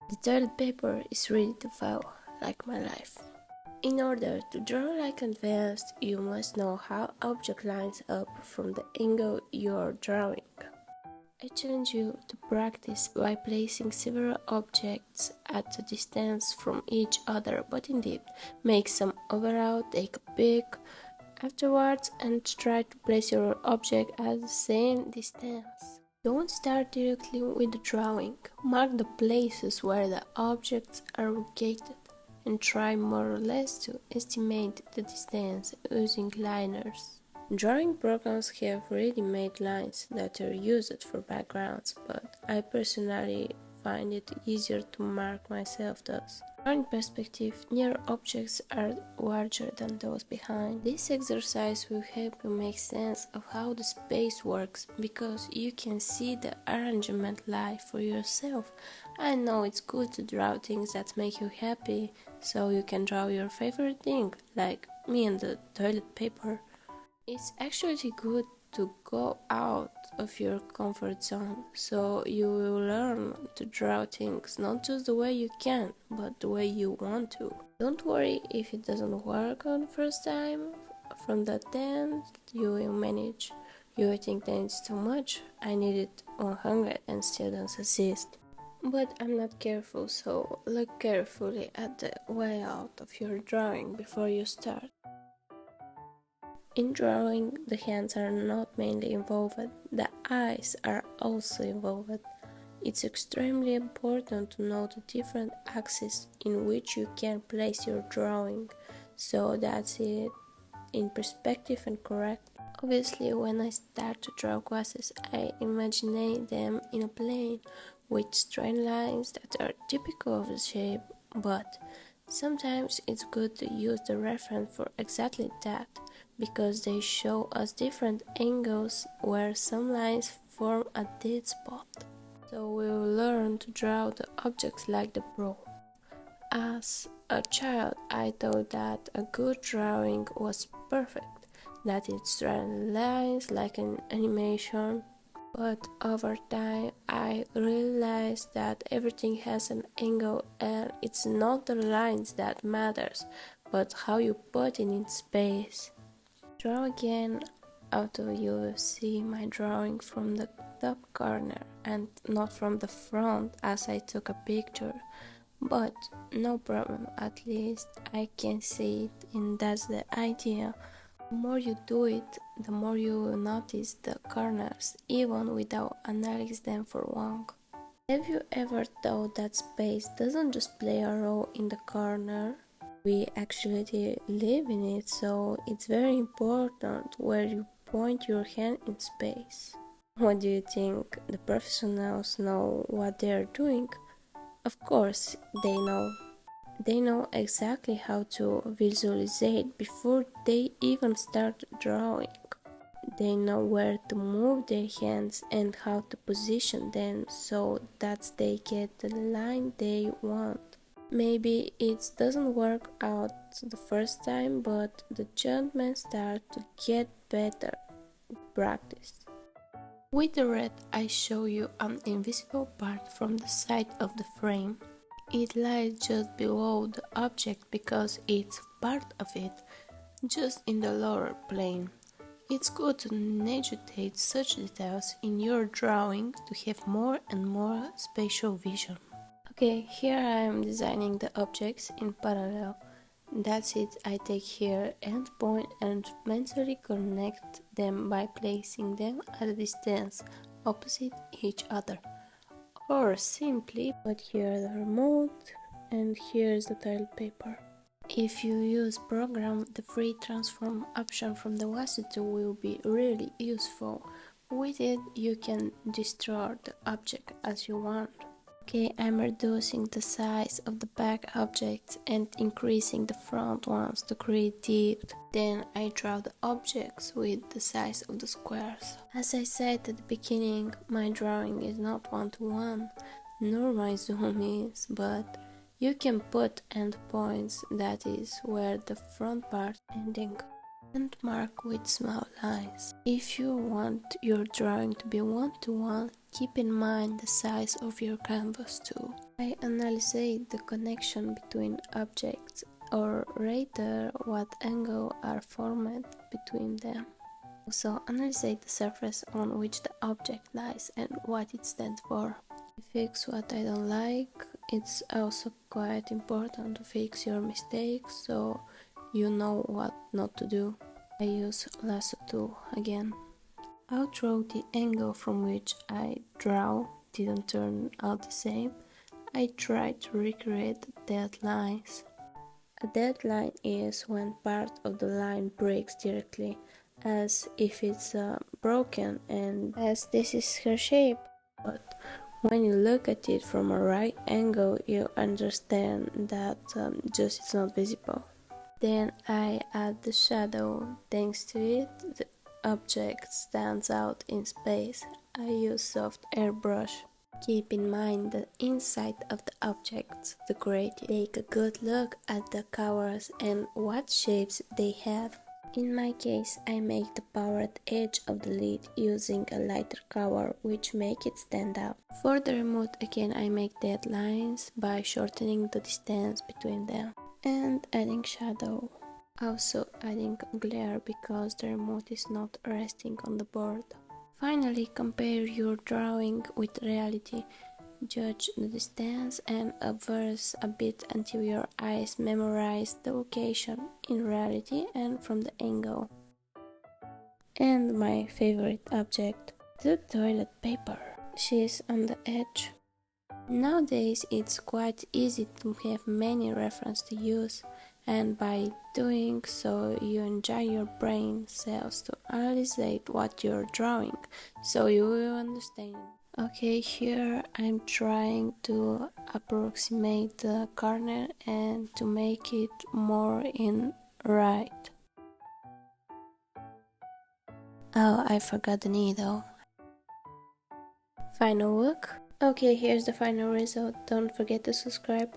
The toilet paper is ready to fall, like my life. In order to draw like advanced, you must know how object lines up from the angle you're drawing. I challenge you to practice by placing several objects at a distance from each other, but indeed, make some overlap, take a peek afterwards, and try to place your object at the same distance. Don't start directly with the drawing. Mark the places where the objects are located and try more or less to estimate the distance using liners. Drawing programs have ready-made lines that are used for backgrounds, but I personally find it easier to mark myself thus. Drawing perspective, near objects are larger than those behind. This exercise will help you make sense of how the space works because you can see the arrangement live for yourself. I know it's good to draw things that make you happy, so you can draw your favorite thing, like me and the toilet paper. It's actually good to go out of your comfort zone, so you will learn to draw things not just the way you can, but the way you want to. Don't worry if it doesn't work on the first time. From that end, you will manage. You will think that it's too much. I needed 100 and still don't succeed. But I'm not careful, so look carefully at the layout of your drawing before you start. In drawing, the hands are not mainly involved, the eyes are also involved. It's extremely important to know the different axes in which you can place your drawing, so that's it in perspective and correct. Obviously, when I start to draw glasses, I imagine them in a plane with straight lines that are typical of the shape, but sometimes it's good to use the reference for exactly that, because they show us different angles where some lines form a dead spot. So we will learn to draw the objects like the pro. As a child, I thought that a good drawing was perfect, that it's drawing lines like an animation. But over time, I realized that everything has an angle and it's not the lines that matters, but how you put it in space. Draw again, although you will see my drawing from the top corner and not from the front as I took a picture. But no problem, at least I can see it, and that's the idea. The more you do it, the more you will notice the corners, even without analyzing them for long. Have you ever thought that space doesn't just play a role in the corner? We actually live in it, so it's very important where you point your hand in space. What do you think? The professionals know what they are doing? Of course, they know. They know exactly how to visualize it before they even start drawing. They know where to move their hands and how to position them so that they get the line they want. Maybe it doesn't work out the first time, but the gentlemen start to get better with practice. With the red, I show you an invisible part from the side of the frame. It lies just below the object because it's part of it, just in the lower plane. It's good to negotiate such details in your drawing to have more and more spatial vision. Okay, here I am designing the objects in parallel. That's it, I take here end point and mentally connect them by placing them at a distance opposite each other. Or simply put here the remote and here's the toilet paper. If you use program, the free transform option from the Lasso will be really useful. With it, you can distort the object as you want. Okay, I'm reducing the size of the back objects and increasing the front ones to create depth. Then I draw the objects with the size of the squares. As I said at the beginning, my drawing is not one-to-one, nor my zoom is, but you can put endpoints, that is, where the front part ending, and mark with small lines. If you want your drawing to be one-to-one, keep in mind the size of your canvas too. I analyze the connection between objects, or rather what angle are formed between them. Also analyze the surface on which the object lies and what it stands for. To fix what I don't like, it's also quite important to fix your mistakes so you know what not to do. I use lasso tool again. Although the angle from which I draw didn't turn out the same, I tried to recreate dead lines. A dead line is when part of the line breaks directly, as if it's broken, and as this is her shape. But when you look at it from a right angle, you understand that just it's not visible. Then I add the shadow. Thanks to it, the object stands out in space. I use soft airbrush. Keep in mind the inside of the objects decorated. Take a good look at the covers and what shapes they have. In my case, I make the powered edge of the lid using a lighter cover which make it stand out. For the remote, again I make dead lines by shortening the distance between them and adding shadow. Also adding glare because the remote is not resting on the board. Finally, compare your drawing with reality. Judge the distance and observe a bit until your eyes memorize the location in reality and from the angle. And my favorite object, the toilet paper. She's on the edge. Nowadays it's quite easy to have many references to use, and by doing so you enjoy your brain cells to analyze what you're drawing, so you will understand. Okay, here I'm trying to approximate the corner and to make it more in right. Oh, I forgot the needle. Final look. Okay, here's the final result. Don't forget to subscribe.